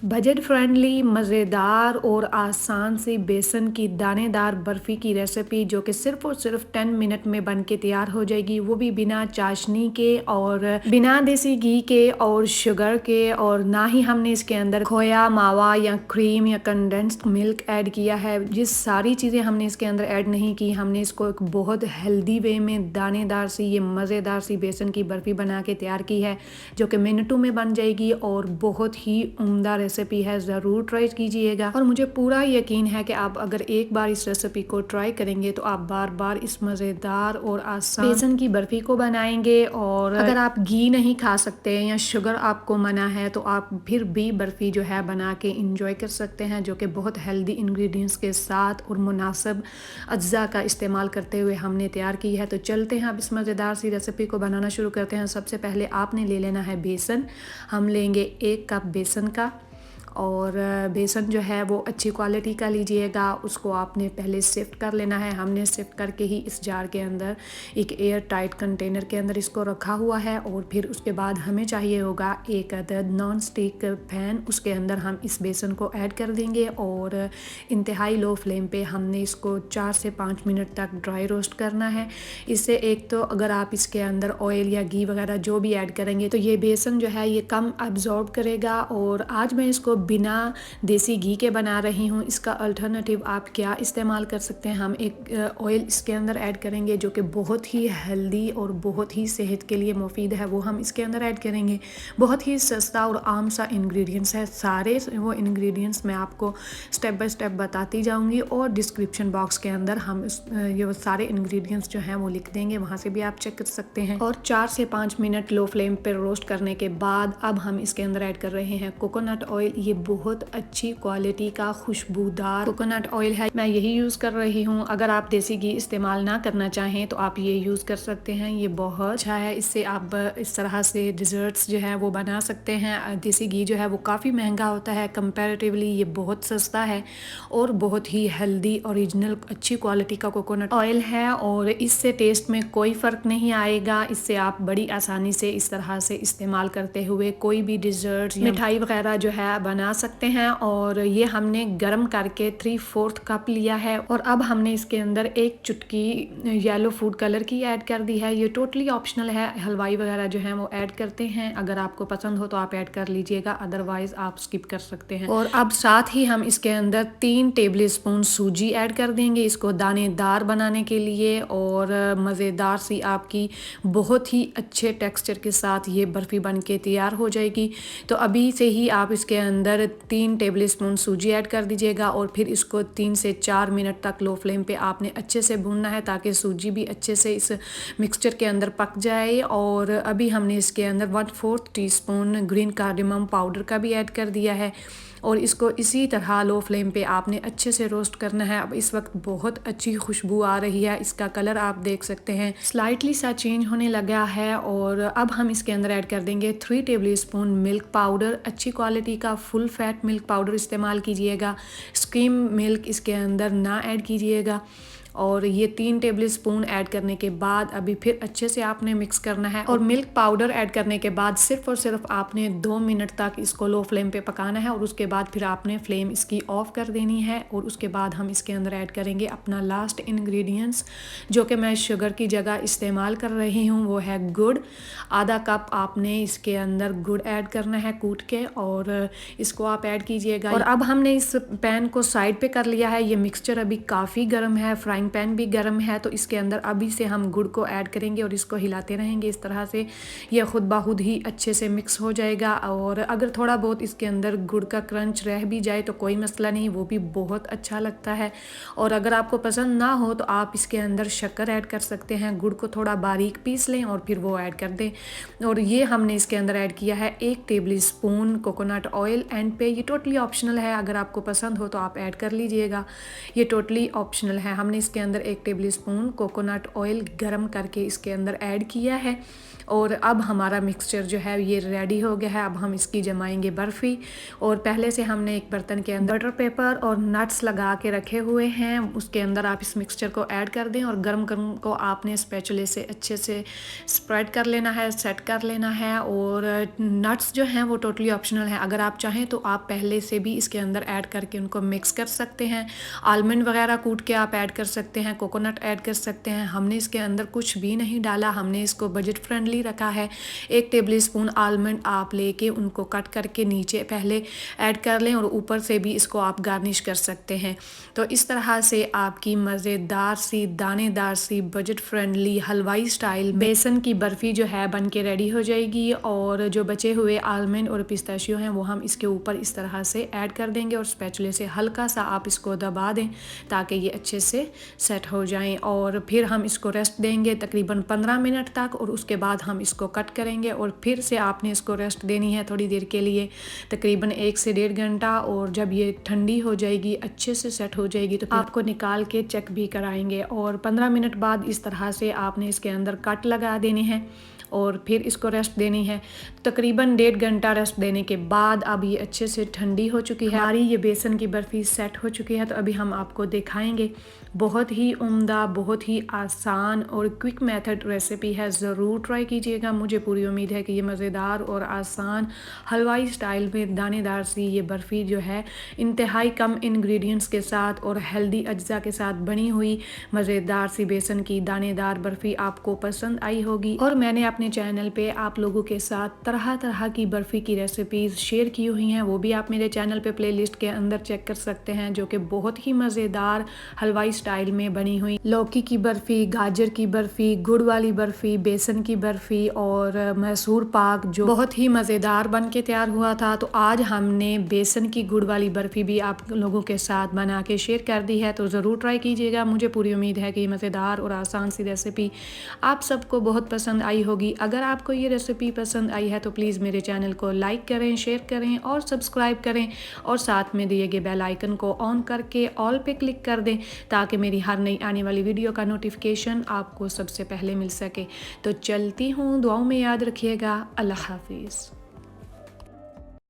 Budget friendly मज़ेदार और आसान सी बेसन की दानेदार बर्फ़ी की रेसिपी जो कि सिर्फ़ और सिर्फ 10 मिनट में बन के तैयार हो जाएगी, वो भी बिना चाशनी के और बिना देसी घी के और शुगर के, और ना ही हमने इसके अंदर खोया, मावा या क्रीम या कंडेंस्ड मिल्क ऐड किया है। जिस सारी चीज़ें हमने इसके अंदर ऐड नहीं की, हमने इसको एक बहुत हेल्दी वे में दानेदार सी ये मज़ेदार सी बेसन की बर्फ़ी बना के तैयार की है, जो कि मिनटों में बन जाएगी और बहुत ही उम्दा रेसिपी है। ज़रूर ट्राई कीजिएगा और मुझे पूरा यकीन है कि आप अगर एक बार इस रेसिपी को ट्राई करेंगे तो आप बार बार इस मज़ेदार और आसान बेसन की बर्फ़ी को बनाएंगे। और अगर आप घी नहीं खा सकते या शुगर आपको मना है तो आप फिर भी बर्फ़ी जो है बना के इंजॉय कर सकते हैं, जो कि बहुत हेल्दी इंग्रेडिएंट्स के साथ और मुनासिब अज्जा का इस्तेमाल करते हुए हमने तैयार की है। तो चलते हैं अब इस मज़ेदार सी रेसिपी को बनाना शुरू करते हैं। सबसे पहले आपने ले लेना है बेसन। हम लेंगे 1 कप बेसन का, और बेसन जो है वो अच्छी क्वालिटी का लीजिएगा। उसको आपने पहले सिफ्ट कर लेना है। हमने सिफ्ट करके ही इस जार के अंदर एक एयर टाइट कंटेनर के अंदर इसको रखा हुआ है। और फिर उसके बाद हमें चाहिए होगा 1 अदद नॉन स्टिक पैन। उसके अंदर हम इस बेसन को ऐड कर देंगे और इंतहाई लो फ्लेम पे हमने इसको 4 से 5 मिनट तक ड्राई रोस्ट करना है। इससे एक तो अगर आप इसके अंदर ऑयल या घी वगैरह जो भी ऐड करेंगे तो ये बेसन जो है ये कम अब्जॉर्ब करेगा। और आज मैं इसको बिना देसी घी के बना रही हूँ। इसका अल्टरनेटिव आप क्या इस्तेमाल कर सकते हैं, हम एक ऑयल इसके अंदर ऐड करेंगे जो कि बहुत ही हेल्दी और बहुत ही सेहत के लिए मुफीद है, वो हम इसके अंदर ऐड करेंगे। बहुत ही सस्ता और आम सा इंग्रेडिएंट्स है। सारे वो इंग्रेडिएंट्स मैं आपको स्टेप बाय स्टेप बताती जाऊंगी और डिस्क्रिप्शन बॉक्स के अंदर हम ये सारे इंग्रेडिएंट्स जो हैं वो लिख देंगे, वहाँ से भी आप चेक कर सकते हैं। और 4 से 5 मिनट लो फ्लेम पर रोस्ट करने के बाद अब हम इसके अंदर ऐड कर रहे हैं कोकोनट ऑयल। ये बहुत अच्छी क्वालिटी का खुशबूदार कोकोनट ऑयल है, मैं यही यूज़ कर रही हूँ। अगर आप देसी घी इस्तेमाल ना करना चाहें तो आप ये यूज़ कर सकते हैं, ये बहुत अच्छा है। इससे आप इस तरह से डिज़र्ट्स जो है वो बना सकते हैं। देसी घी जो है वो काफ़ी महंगा होता है कंपैरेटिवली, ये बहुत सस्ता है और बहुत ही हेल्दी ओरिजिनल अच्छी क्वालिटी का कोकोनट ऑयल है। और इससे टेस्ट में कोई फ़र्क नहीं आएगा। इससे आप बड़ी आसानी से इस तरह से इस्तेमाल करते हुए कोई भी डिज़र्ट मिठाई वगैरह जो है बना सकते हैं। और ये हमने गर्म करके 3/4 कप लिया है। और अब हमने इसके अंदर 1 चुटकी येलो फूड कलर की ऐड कर दी है। ये टोटली ऑप्शनल है, हलवाई वगैरह जो हैं वो ऐड करते हैं। अगर आपको पसंद हो तो आप ऐड कर लीजिएगा, अदरवाइज आप स्किप कर सकते हैं। और अब साथ ही हम इसके अंदर 3 टेबल स्पून सूजी ऐड कर देंगे, इसको दानेदार बनाने के लिए और मज़ेदार सी आपकी बहुत ही अच्छे टेक्सचर के साथ ये बर्फ़ी बन के तैयार हो जाएगी। तो अभी से ही आप इसके अंदर 3 टेबल स्पून सूजी ऐड कर दीजिएगा और फिर इसको 3 से 4 मिनट तक लो फ्लेम पे आपने अच्छे से भूनना है, ताकि सूजी भी अच्छे से इस मिक्सचर के अंदर पक जाए। और अभी हमने इसके अंदर 1/4 टीस्पून ग्रीन कार्डेमम पाउडर का भी ऐड कर दिया है और इसको इसी तरह लो फ्लेम पे आपने अच्छे से रोस्ट करना है। अब इस वक्त बहुत अच्छी खुशबू आ रही है, इसका कलर आप देख सकते हैं स्लाइटली सा चेंज होने लगा है। और अब हम इसके अंदर ऐड कर देंगे 3 टेबल स्पून मिल्क पाउडर। अच्छी क्वालिटी का फुल फैट मिल्क पाउडर इस्तेमाल कीजिएगा, स्किम मिल्क इसके अंदर ना ऐड कीजिएगा। और ये 3 टेबल स्पून ऐड करने के बाद अभी फिर अच्छे से आपने मिक्स करना है। और मिल्क पाउडर ऐड करने के बाद सिर्फ और सिर्फ आपने 2 मिनट तक इसको लो फ्लेम पे पकाना है और उसके बाद फिर आपने फ्लेम इसकी ऑफ कर देनी है। और उसके बाद हम इसके अंदर ऐड करेंगे अपना लास्ट इंग्रेडिएंट्स, जो कि मैं शुगर की जगह इस्तेमाल कर रही हूँ, वो है गुड़। आधा कप आपने इसके अंदर गुड़ ऐड करना है कूट के और इसको आप ऐड कीजिएगा। और अब हमने इस पैन को साइड पे कर लिया है। ये मिक्सचर अभी काफ़ी गर्म है, फ्राइंग पैन भी गर्म है, तो इसके अंदर अभी से हम गुड़ को ऐड करेंगे और इसको हिलाते रहेंगे। इस तरह से ये खुद ब खुद ही अच्छे से मिक्स हो जाएगा। और अगर थोड़ा बहुत इसके अंदर गुड़ का क्रंच रह भी जाए तो कोई मसला नहीं, वो भी बहुत अच्छा लगता है। और अगर आपको पसंद ना हो तो आप इसके अंदर शक्कर ऐड कर सकते हैं, गुड़ को थोड़ा बारीक पीस लें और फिर वो ऐड कर दें। और ये हमने इसके अंदर ऐड किया है 1 table spoon coconut oil and पे। ये टोटली ऑप्शनल है, अगर आपको पसंद हो तो आप ऐड कर लीजिएगा, ये टोटली ऑप्शनल है। हमने इसके इसके अंदर 1 टेबल स्पून कोकोनट ऑयल गरम करके इसके अंदर ऐड किया है और अब हमारा मिक्सचर जो है ये रेडी हो गया है। अब हम इसकी जमाएंगे बर्फ़ी और पहले से हमने एक बर्तन के अंदर बटर पेपर और नट्स लगा के रखे हुए हैं, उसके अंदर आप इस मिक्सचर को ऐड कर दें और गरम गरम को आपने स्पैचुले से अच्छे से स्प्रेड कर लेना है, सेट कर लेना है। और नट्स जो हैं वो टोटली ऑप्शनल है, अगर आप चाहें तो आप पहले से भी इसके अंदर ऐड करके उनको मिक्स कर सकते हैं। आलमंड वगैरह कूट के आप ऐड कर सकते हैं, कोकोनट ऐड कर सकते हैं। हमने इसके अंदर कुछ भी नहीं डाला, हमने इसको बजट फ्रेंडली रखा है। 1 टेबल स्पून आलमंड आप लेके उनको कट करके नीचे पहले ऐड कर लें और ऊपर से भी इसको आप गार्निश कर सकते हैं। तो इस तरह से आपकी मज़ेदार सी दानेदार सी बजट फ्रेंडली हलवाई स्टाइल बेसन की बर्फ़ी जो है बन के रेडी हो जाएगी। और जो बचे हुए आलमंड और पिस्ताशियो हैं वो हम इसके ऊपर इस तरह से ऐड कर देंगे और स्पैचुले से हल्का सा आप इसको दबा दें ताकि ये अच्छे से सेट हो जाएं। और फिर हम इसको रेस्ट देंगे तकरीबन 15 मिनट तक और उसके बाद हम इसको कट करेंगे और फिर से आपने इसको रेस्ट देनी है थोड़ी देर के लिए, तकरीबन 1 से 1.5 घंटा। और जब ये ठंडी हो जाएगी, अच्छे से सेट हो जाएगी, तो आपको निकाल के चेक भी कराएंगे। और 15 मिनट बाद इस तरह से आपने इसके अंदर कट लगा देने हैं और फिर इसको रेस्ट देनी है। तकरीबन 1.5 घंटा रेस्ट देने के बाद अब ये अच्छे से ठंडी हो चुकी है, हमारी ये बेसन की बर्फ़ी सेट हो चुकी है। तो अभी हम आपको दिखाएंगे, बहुत ही उम्दा, बहुत ही आसान और क्विक मेथड रेसिपी है, ज़रूर ट्राई कीजिएगा। मुझे पूरी उम्मीद है कि ये मज़ेदार और आसान हलवाई स्टाइल में दानेदार सी ये बर्फ़ी जो है इंतहाई कम इंग्रेडिएंट्स के साथ और हेल्दी अज्जा के साथ बनी हुई मज़ेदार सी बेसन की दानेदार बर्फ़ी आपको पसंद आई होगी। और मैंने अपने चैनल पे आप लोगों के साथ तरह तरह की बर्फ़ी की रेसिपीज़ शेयर की हुई हैं, वो भी आप मेरे चैनल पे प्लेलिस्ट के अंदर चेक कर सकते हैं, जो कि बहुत ही मज़ेदार हलवाई स्टाइल में बनी हुई लौकी की बर्फ़ी, गाजर की बर्फ़ी, गुड़ वाली बर्फ़ी, बेसन की बर्फ़ी और मैसूर पाक जो बहुत ही मज़ेदार बन के तैयार हुआ था। तो आज हमने बेसन की गुड़ वाली बर्फ़ी भी आप लोगों के साथ बना के शेयर कर दी है, तो ज़रूर ट्राई कीजिएगा। मुझे पूरी उम्मीद है कि मज़ेदार और आसान सी रेसिपी आप सबको बहुत पसंद आई होगी। अगर आपको ये रेसिपी पसंद आई है तो प्लीज़ मेरे चैनल को लाइक करें, शेयर करें और सब्सक्राइब करें और साथ में दिए गए बेल आइकन को ऑन करके ऑल पे क्लिक कर दें ताकि मेरी हर नई आने वाली वीडियो का नोटिफिकेशन आपको सबसे पहले मिल सके। तो चलती हूँ, दुआओं में याद रखिएगा। अल्लाह हाफिज़।